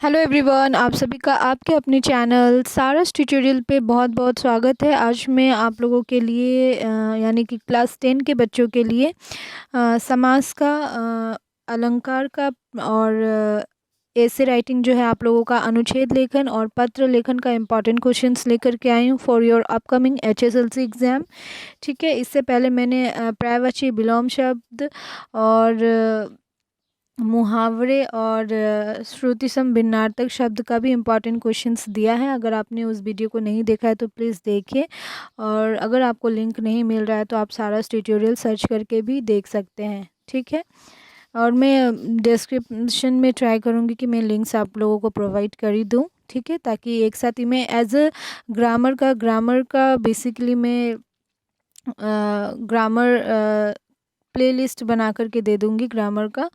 Hello everyone, आप सभी का आपके अपने चैनल सारस ट्यूटोरियल पे बहुत बहुत स्वागत है। आज मैं आप लोगों के लिए यानी कि क्लास 10 के बच्चों के लिए समास का अलंकार का और ऐसे राइटिंग जो है आप लोगों का अनुच्छेद लेखन और पत्र लेखन का इम्पॉर्टेंट क्वेश्चंस लेकर के आई हूँ for your upcoming HSLC exam. ठीक है, इससे पहले मैंने पर्यायवाची विलोम शब्द और मुहावरे और श्रुतिसम भिन्नार्थक शब्द का भी इम्पॉर्टेंट क्वेश्चंस दिया है। अगर आपने उस वीडियो को नहीं देखा है तो प्लीज़ देखिए, और अगर आपको लिंक नहीं मिल रहा है तो आप सारस ट्यूटोरियल सर्च करके भी देख सकते हैं। ठीक है, और मैं डिस्क्रिप्शन में ट्राई करूँगी कि मैं लिंक्स आप लोगों को प्रोवाइड कर ही दूँ। ठीक है, ताकि एक साथ ही मैं एज अ ग्रामर का बेसिकली मैं ग्रामर प्लेलिस्ट बना करके दे दूँगी ग्रामर का,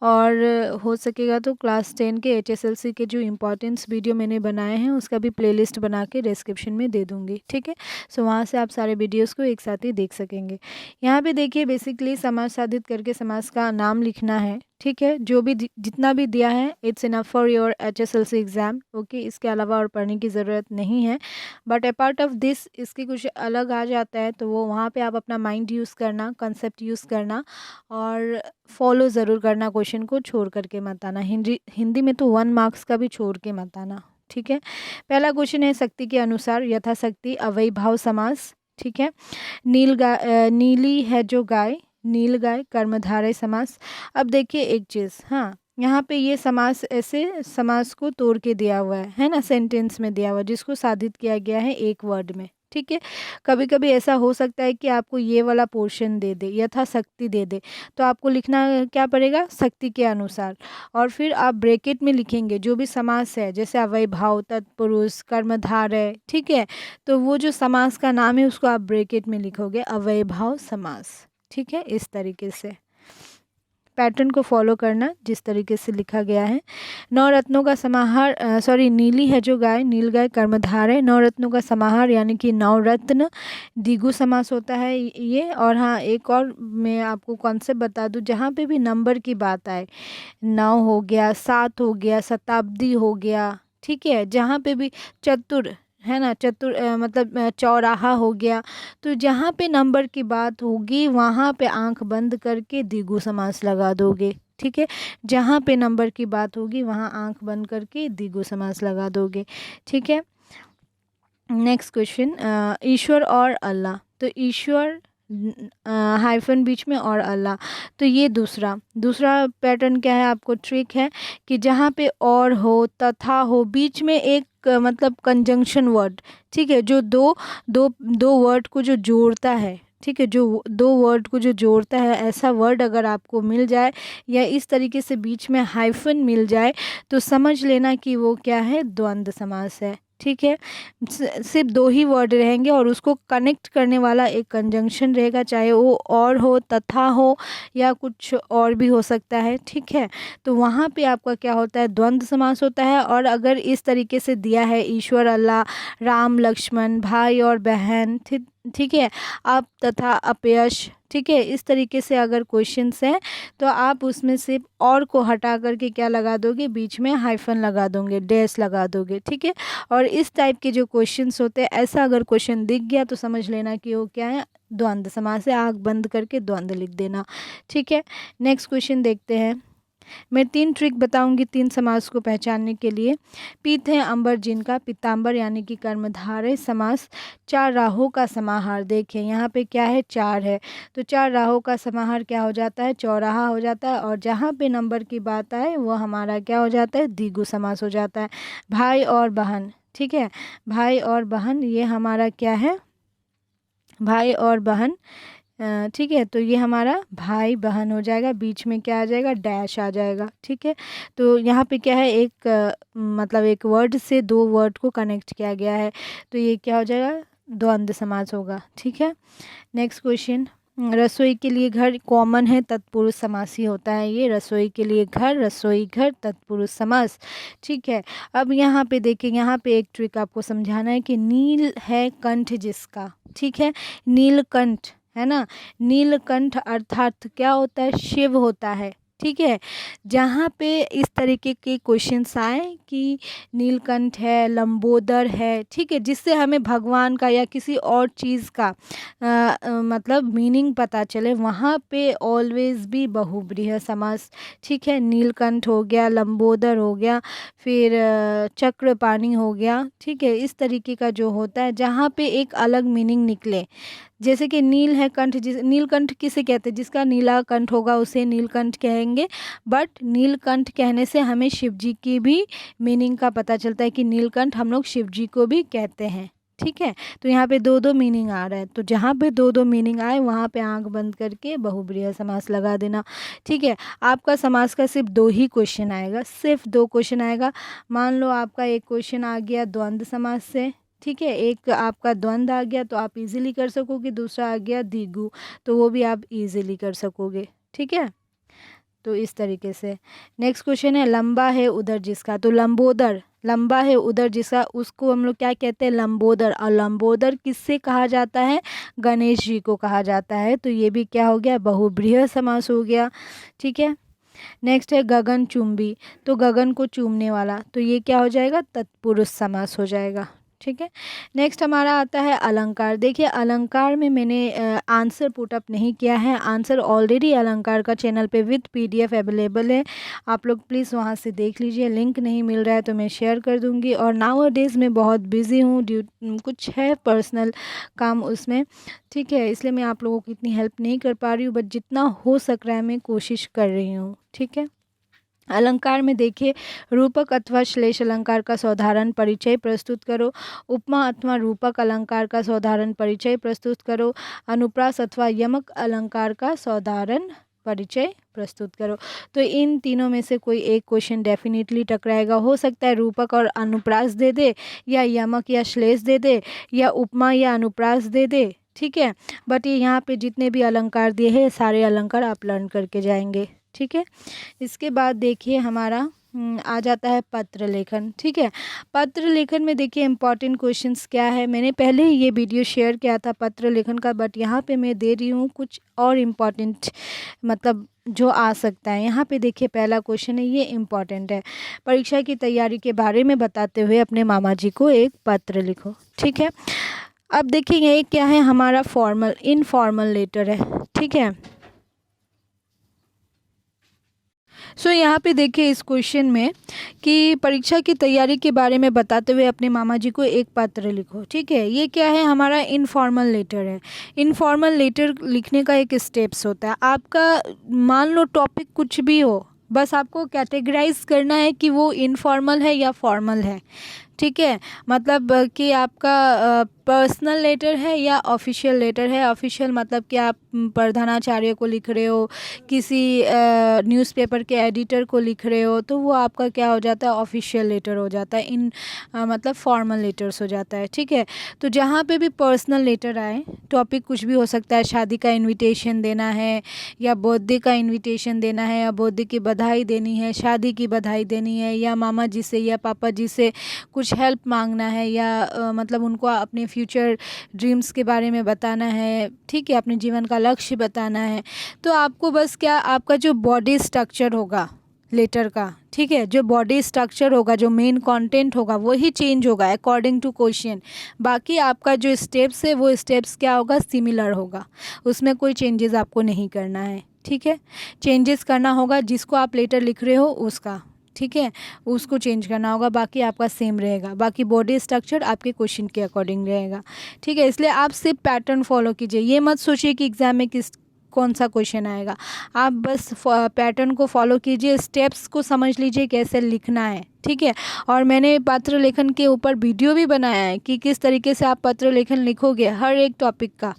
और हो सकेगा तो क्लास 10 के एचएसएलसी के जो इम्पोर्टेंस वीडियो मैंने बनाए हैं उसका भी प्लेलिस्ट बना के डिस्क्रिप्शन में दे दूँगी। ठीक है, सो वहाँ से आप सारे वीडियोस को एक साथ ही देख सकेंगे। यहाँ पे देखिए, बेसिकली समास साधित करके समास का नाम लिखना है। ठीक है, जो भी जितना भी दिया है it's enough for your HSLC exam. Okay, इसके अलावा और पढ़ने की ज़रूरत नहीं है। बट अपार्ट ऑफ दिस इसकी कुछ अलग आ जाता है तो वो वहाँ पे आप अपना माइंड यूज़ करना, कंसेप्ट यूज़ करना और फॉलो ज़रूर करना, क्वेश्चन को छोड़ करके मत आना। हिंदी में तो 1 मार्क्स का भी छोड़ के मत आना। ठीक है, पहला क्वेश्चन है शक्ति के अनुसार यथाशक्ति अव्ययीभाव समास। ठीक है, नीली है जो गाय, नील गाय कर्मधारय समास। अब देखिए एक चीज़, हाँ, यहाँ पे ये समास ऐसे समास को तोड़ के दिया हुआ है ना, सेंटेंस में दिया हुआ है जिसको साधित किया गया है एक वर्ड में। ठीक है, कभी कभी ऐसा हो सकता है कि आपको ये वाला पोर्शन दे दे, यथाशक्ति दे दे, तो आपको लिखना क्या पड़ेगा, शक्ति के अनुसार, और फिर आप ब्रैकेट में लिखेंगे जो भी समास है, जैसे अव्ययीभाव, तत्पुरुष, कर्मधारय। ठीक है, तो वो जो समास का नाम है उसको आप ब्रैकेट में लिखोगे, अव्ययीभाव समास। ठीक है, इस तरीके से पैटर्न को फॉलो करना जिस तरीके से लिखा गया है। नवरत्नों का समाहार, नीली है जो गाय, नील गाय कर्मधार है। नवरत्नों का समाहार यानी कि नवरत्न द्विगु समास होता है ये। और हाँ, एक और मैं आपको कॉन्सेप्ट बता दूं, जहाँ पे भी नंबर की बात आए, 9 हो गया, 7 हो गया, शताब्दी हो गया, ठीक है, जहाँ पे भी चतुर है ना, मतलब चौराहा हो गया, तो जहाँ पे नंबर की बात होगी वहाँ पे आंख बंद करके द्विगु समास लगा दोगे। ठीक है, जहाँ पे नंबर की बात होगी वहाँ आंख बंद करके द्विगु समास लगा दोगे। ठीक है, नेक्स्ट क्वेश्चन, ईश्वर और अल्लाह, तो ईश्वर हाइफन बीच में और अल्लाह, तो ये दूसरा पैटर्न क्या है, आपको ट्रिक है कि जहाँ पे और हो, तथा हो, बीच में एक मतलब कंजंक्शन वर्ड, ठीक है, जो दो वर्ड को जो जोड़ता है, ठीक है, जो दो वर्ड को जो जोड़ता है, ऐसा वर्ड अगर आपको मिल जाए या इस तरीके से बीच में हाइफन मिल जाए तो समझ लेना कि वो क्या है, द्वंद्व समास है। ठीक है, सिर्फ 2 ही वर्ड रहेंगे और उसको कनेक्ट करने वाला एक कंजंक्शन रहेगा, चाहे वो और हो, तथा हो, या कुछ और भी हो सकता है। ठीक है, तो वहाँ पे आपका क्या होता है, द्वंद्व समास होता है। और अगर इस तरीके से दिया है, ईश्वर अल्लाह, राम लक्ष्मण, भाई और बहन, ठीक है, आप तथा अपयश, ठीक है, इस तरीके से अगर क्वेश्चंस हैं तो आप उसमें से और को हटा करके क्या लगा दोगे, बीच में हाइफन लगा दोगे, डैश लगा दोगे। ठीक है, और इस टाइप के जो क्वेश्चंस होते हैं, ऐसा अगर क्वेश्चन दिख गया तो समझ लेना कि वो क्या है, द्वंद्व समास है, आँख बंद करके द्वंद्व लिख देना। ठीक है, नेक्स्ट क्वेश्चन देखते हैं। मैं 3 ट्रिक बताऊंगी 3 समास को पहचानने के लिए। पीत है अंबर जिनका, पीतांबर यानी कि कर्मधारय समास। 4 राहों का समाहार, देखिए यहाँ पे क्या है, 4 है, तो 4 राहों का समाहार क्या हो जाता है, चौराहा हो जाता है। और जहाँ पे नंबर की बात आए वो हमारा क्या हो जाता है, द्विगु समास हो जाता है। भाई और बहन, ठीक है, भाई और बहन, ये हमारा क्या है, भाई और बहन, ठीक है, तो ये हमारा भाई बहन हो जाएगा, बीच में क्या आ जाएगा, डैश आ जाएगा। ठीक है, तो यहाँ पे क्या है, एक मतलब एक वर्ड से 2 वर्ड को कनेक्ट किया गया है, तो ये क्या हो जाएगा, द्वंद्व समास होगा। ठीक है, नेक्स्ट क्वेश्चन, रसोई के लिए घर कॉमन है, तत्पुरुष समास ही होता है ये, रसोई के लिए घर, रसोई घर, तत्पुरुष समास। ठीक है, अब यहाँ पे देखिए, यहाँ पे एक ट्रिक आपको समझाना है कि नील है कंठ जिसका, ठीक है, नीलकंठ है ना, नीलकंठ अर्थात क्या होता है, शिव होता है। ठीक है। जहाँ पे इस तरीके के क्वेश्चंस आए कि नीलकंठ है, लंबोदर है, ठीक है, जिससे हमें भगवान का या किसी और चीज़ का मतलब मीनिंग पता चले, वहाँ पे ऑलवेज भी बहुब्रीहि समास, ठीक है। नीलकंठ हो गया, लंबोदर हो गया, फिर चक्रपाणि हो गया, ठीक है। इस तरीके का जो होता है जहाँ पे एक अलग मीनिंग निकले, जैसे कि नील है कंठ, नीलकंठ किसे कहते हैं, जिसका नीला कंठ होगा उसे नीलकंठ कहेंगे। बट नीलकंठ कहने से हमें शिव जी की भी मीनिंग का पता चलता है कि नीलकंठ हम लोग शिव जी को भी कहते हैं, ठीक है। तो यहाँ पे दो दो मीनिंग आ रहा है, तो जहाँ पे दो दो मीनिंग आए वहाँ पे आंख बंद करके बहुब्रीहि समास लगा देना, ठीक है। आपका समास का सिर्फ 2 ही क्वेश्चन आएगा, सिर्फ 2 क्वेश्चन आएगा। मान लो आपका एक क्वेश्चन आ गया द्वंद्व समास से, ठीक है, एक आपका द्वंद्व आ गया तो आप इजीली कर सकोगे, दूसरा आ गया द्विगु तो वो भी आप इजीली कर सकोगे, ठीक है। तो इस तरीके से नेक्स्ट क्वेश्चन है लंबा है उदर जिसका, तो लंबोदर, लंबा है उदर जिसका, उसको हम लोग क्या कहते हैं, लंबोदर। और लंबोदर किससे कहा जाता है, गणेश जी को कहा जाता है। तो ये भी क्या हो गया, बहुब्रीहि समास हो गया, ठीक है। नेक्स्ट है गगन चुंबी, तो गगन को चूमने वाला, तो ये क्या हो जाएगा, तत्पुरुष समास हो जाएगा, ठीक है। नेक्स्ट हमारा आता है अलंकार। देखिए अलंकार में मैंने आंसर पुट अप नहीं किया है, आंसर ऑलरेडी अलंकार का चैनल पे विथ PDF अवेलेबल है, आप लोग प्लीज़ वहाँ से देख लीजिए। लिंक नहीं मिल रहा है तो मैं शेयर कर दूँगी। और नाउ डेज़ में बहुत बिजी हूँ, कुछ है पर्सनल काम उसमें, ठीक है, इसलिए मैं आप लोगों की इतनी हेल्प नहीं कर पा रही हूँ, बट जितना हो सक रहा है मैं कोशिश कर रही हूँ, ठीक है। अलंकार में देखिए रूपक अथवा श्लेष अलंकार का साधारण परिचय प्रस्तुत करो, उपमा अथवा रूपक अलंकार का साधारण परिचय प्रस्तुत करो, अनुप्रास अथवा यमक अलंकार का साधारण परिचय प्रस्तुत करो। तो इन तीनों में से कोई एक क्वेश्चन डेफिनेटली टकराएगा, हो सकता है रूपक और अनुप्रास दे दे, या यमक या श्लेष दे दे, या उपमा या अनुप्रास दे दे, ठीक है। बट ये यहाँ पे जितने भी अलंकार दिए हैं सारे अलंकार आप लर्न करके जाएंगे, ठीक है। इसके बाद देखिए हमारा आ जाता है पत्र लेखन, ठीक है। पत्र लेखन में देखिए इंपॉर्टेंट क्वेश्चंस क्या है, मैंने पहले ही ये वीडियो शेयर किया था पत्र लेखन का, बट यहाँ पे मैं दे रही हूँ कुछ और इम्पॉर्टेंट, मतलब जो आ सकता है। यहाँ पे देखिए पहला क्वेश्चन है, ये इम्पॉर्टेंट है, परीक्षा की तैयारी के बारे में बताते हुए अपने मामा जी को एक पत्र लिखो, ठीक है। अब देखिए ये क्या है, हमारा फॉर्मल इनफॉर्मल लेटर है, ठीक है। सो यहाँ पे देखिए इस क्वेश्चन में कि परीक्षा की तैयारी के बारे में बताते हुए अपने मामा जी को एक पत्र लिखो, ठीक है। ये क्या है, हमारा इनफॉर्मल लेटर है। इनफॉर्मल लेटर लिखने का एक स्टेप्स होता है, आपका मान लो टॉपिक कुछ भी हो, बस आपको कैटेगराइज करना है कि वो इनफॉर्मल है या फॉर्मल है, ठीक है। मतलब कि आपका पर्सनल लेटर है या ऑफिशियल लेटर है। ऑफिशियल मतलब कि आप प्रधानाचार्य को लिख रहे हो, किसी न्यूज़पेपर के एडिटर को लिख रहे हो, तो वो आपका क्या हो जाता है, ऑफिशियल लेटर हो जाता है। मतलब फॉर्मल लेटर्स हो जाता है, ठीक है। तो जहाँ पे भी पर्सनल लेटर आए, टॉपिक कुछ भी हो सकता है, शादी का इन्विटेशन देना है, या बर्थडे का इन्विटेशन देना है, या बर्थडे की बधाई देनी है, शादी की बधाई देनी है, या मामा जी से या पापा जी से कुछ हेल्प मांगना है, या मतलब उनको अपने फ्यूचर ड्रीम्स के बारे में बताना है, ठीक है, अपने जीवन का लक्ष्य बताना है। तो आपको बस क्या, आपका जो बॉडी स्ट्रक्चर होगा लेटर का, ठीक है, जो बॉडी स्ट्रक्चर होगा, जो मेन कंटेंट होगा वही चेंज होगा अकॉर्डिंग टू क्वेश्चन। बाकी आपका जो स्टेप्स है वो स्टेप्स क्या होगा, सिमिलर होगा, उसमें कोई चेंजेस आपको नहीं करना है, ठीक है। चेंजेस करना होगा जिसको आप लेटर लिख रहे हो उसका, ठीक है, उसको चेंज करना होगा, बाकी आपका सेम रहेगा। बाकी बॉडी स्ट्रक्चर आपके क्वेश्चन के अकॉर्डिंग रहेगा, ठीक है। इसलिए आप सिर्फ पैटर्न फॉलो कीजिए, ये मत सोचिए कि एग्जाम में कौन सा क्वेश्चन आएगा, आप बस पैटर्न को फॉलो कीजिए, स्टेप्स को समझ लीजिए कैसे लिखना है, ठीक है। और मैंने पत्र लेखन के ऊपर वीडियो भी बनाया है कि किस तरीके से आप पत्र लेखन लिखोगे हर एक टॉपिक का,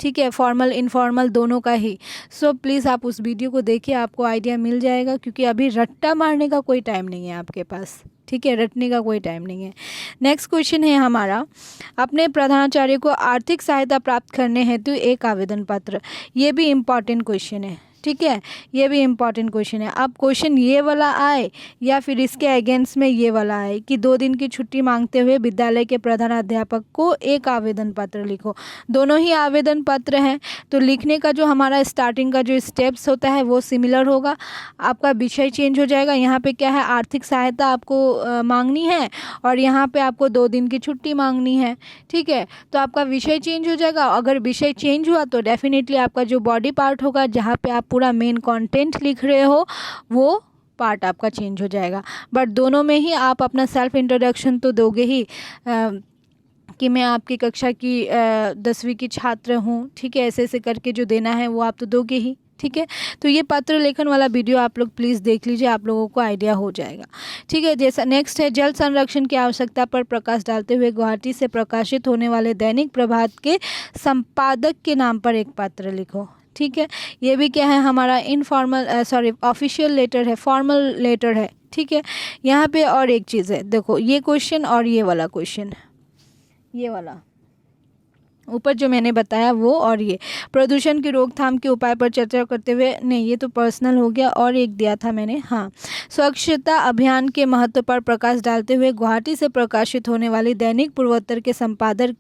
ठीक है, फॉर्मल इनफॉर्मल दोनों का ही। सो प्लीज़ आप उस वीडियो को देखिए, आपको आइडिया मिल जाएगा, क्योंकि अभी रट्टा मारने का कोई टाइम नहीं है आपके पास, ठीक है, रटने का कोई टाइम नहीं है। नेक्स्ट क्वेश्चन है हमारा, अपने प्रधानाचार्य को आर्थिक सहायता प्राप्त करने हेतु एक आवेदन पत्र। ये भी इम्पॉर्टेंट क्वेश्चन है, ठीक है, ये भी इम्पॉर्टेंट क्वेश्चन है। अब क्वेश्चन ये वाला आए या फिर इसके अगेंस्ट में ये वाला आए कि 2 दिन की छुट्टी मांगते हुए विद्यालय के प्रधानाध्यापक को एक आवेदन पत्र लिखो। दोनों ही आवेदन पत्र हैं, तो लिखने का जो हमारा स्टार्टिंग का जो स्टेप्स होता है वो सिमिलर होगा। आपका विषय चेंज हो जाएगा। यहाँ पे क्या है, आर्थिक सहायता आपको मांगनी है और यहाँ पे आपको 2 दिन की छुट्टी मांगनी है। ठीक है, तो आपका विषय चेंज हो जाएगा। अगर विषय चेंज हुआ तो डेफिनेटली आपका जो बॉडी पार्ट होगा, जहाँ पे आप पूरा मेन कंटेंट लिख रहे हो, वो पार्ट आपका चेंज हो जाएगा। बट दोनों में ही आप अपना सेल्फ इंट्रोडक्शन तो दोगे ही कि मैं आपकी कक्षा की 10वीं की छात्र हूँ। ठीक है, ऐसे ऐसे करके जो देना है वो आप तो दोगे ही। ठीक है, तो ये पत्र लेखन वाला वीडियो आप लोग प्लीज़ देख लीजिए, आप लोगों को आइडिया हो जाएगा। ठीक है, जैसा नेक्स्ट है, जल संरक्षण की आवश्यकता पर प्रकाश डालते हुए गुवाहाटी से प्रकाशित होने वाले दैनिक प्रभात के संपादक के नाम पर एक पत्र लिखो। ठीक है, ये भी क्या है, हमारा इनफॉर्मल ऑफिशियल लेटर है, फॉर्मल लेटर है। ठीक है, यहाँ पे और एक चीज़ है, देखो ये क्वेश्चन और ये वाला क्वेश्चन, ये वाला ऊपर जो मैंने बताया वो, और ये प्रदूषण की रोकथाम के उपाय पर चर्चा करते हुए, नहीं ये तो पर्सनल हो गया, और एक दिया था मैंने, हाँ, स्वच्छता अभियान के महत्व पर प्रकाश डालते हुए गुवाहाटी से प्रकाशित होने वाली दैनिक पूर्वोत्तर के संपादक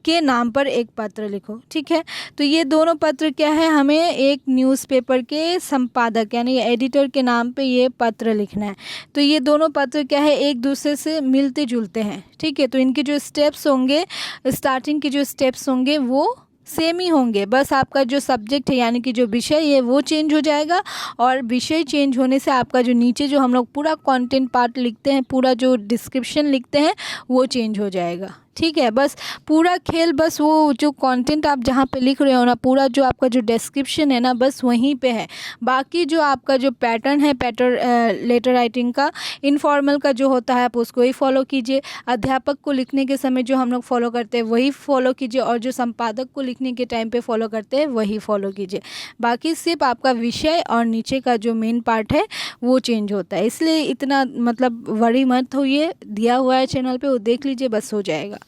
के नाम पर एक पत्र लिखो। ठीक है, तो ये दोनों पत्र क्या है, हमें एक न्यूज़पेपर के संपादक यानी एडिटर के नाम पे ये पत्र लिखना है। तो ये दोनों पत्र क्या है, एक दूसरे से मिलते जुलते हैं। ठीक है, तो इनके जो स्टेप्स होंगे, स्टार्टिंग के जो स्टेप्स होंगे वो सेम ही होंगे, बस आपका जो सब्जेक्ट है यानी कि जो विषय है वो चेंज हो जाएगा, और विषय चेंज होने से आपका जो नीचे जो हम लोग पूरा कंटेंट पार्ट लिखते हैं, पूरा जो डिस्क्रिप्शन लिखते हैं वो चेंज हो जाएगा। ठीक है, बस पूरा खेल बस वो जो कंटेंट आप जहाँ पे लिख रहे हो ना, पूरा जो आपका जो डिस्क्रिप्शन है ना, बस वहीं पे है। बाकी जो आपका जो पैटर्न है, लेटर राइटिंग का, इनफॉर्मल का जो होता है, आप उसको ही फॉलो कीजिए। अध्यापक को लिखने के समय जो हम लोग फॉलो करते हैं वही फॉलो कीजिए, और जो संपादक को लिखने के टाइम पे फॉलो करते हैं वही फॉलो कीजिए। बाकी सिर्फ आपका विषय और नीचे का जो मेन पार्ट है वो चेंज होता है, इसलिए इतना मतलब वरी मत होइए, दिया हुआ है चैनल पे, वो देख लीजिए, बस हो जाएगा।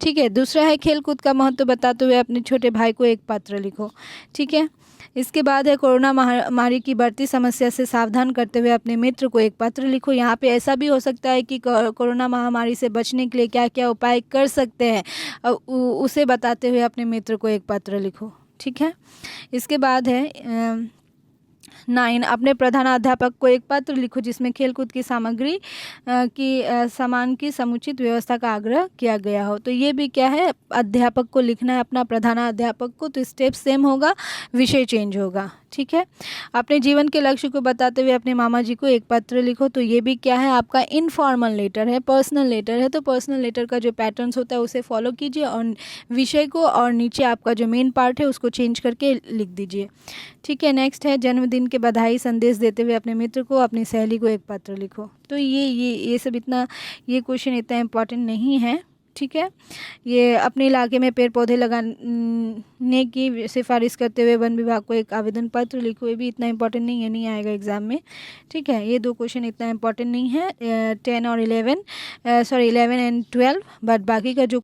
ठीक है, दूसरा है, खेलकूद का महत्व बताते हुए अपने छोटे भाई को एक पत्र लिखो। ठीक है, इसके बाद है, कोरोना महामारी की बढ़ती समस्या से सावधान करते हुए अपने मित्र को एक पत्र लिखो। यहाँ पे ऐसा भी हो सकता है कि कोरोना महामारी से बचने के लिए क्या क्या उपाय कर सकते हैं, उसे बताते हुए अपने मित्र को एक पत्र लिखो। ठीक है, इसके बाद है 9, अपने प्रधानाध्यापक को एक पत्र लिखो जिसमें खेलकूद की सामग्री सामान की समुचित व्यवस्था का आग्रह किया गया हो। तो ये भी क्या है, अध्यापक को लिखना है, अपना प्रधानाध्यापक को, तो स्टेप सेम होगा, विषय चेंज होगा। ठीक है, अपने जीवन के लक्ष्य को बताते हुए अपने मामा जी को एक पत्र लिखो। तो ये भी क्या है, आपका इनफॉर्मल लेटर है, पर्सनल लेटर है। तो पर्सनल लेटर का जो पैटर्न्स होता है उसे फॉलो कीजिए, और विषय को और नीचे आपका जो मेन पार्ट है उसको चेंज करके लिख दीजिए। ठीक है, नेक्स्ट है, जन्मदिन के बधाई संदेश देते हुए अपने मित्र को, अपनी सहेली को एक पत्र लिखो। तो ये सब इतना, ये क्वेश्चन इतना इम्पॉर्टेंट नहीं है। ठीक है, ये अपने इलाके में पेड़ पौधे लगाने की सिफारिश करते हुए वन विभाग को एक आवेदन पत्र लिखो। ये भी इतना इम्पोर्टेंट नहीं है, नहीं आएगा एग्जाम में। ठीक है, ये 2 क्वेश्चन इतना इम्पोर्टेंट नहीं है, 10 और 11 11 एंड 12, बट बाकी का जो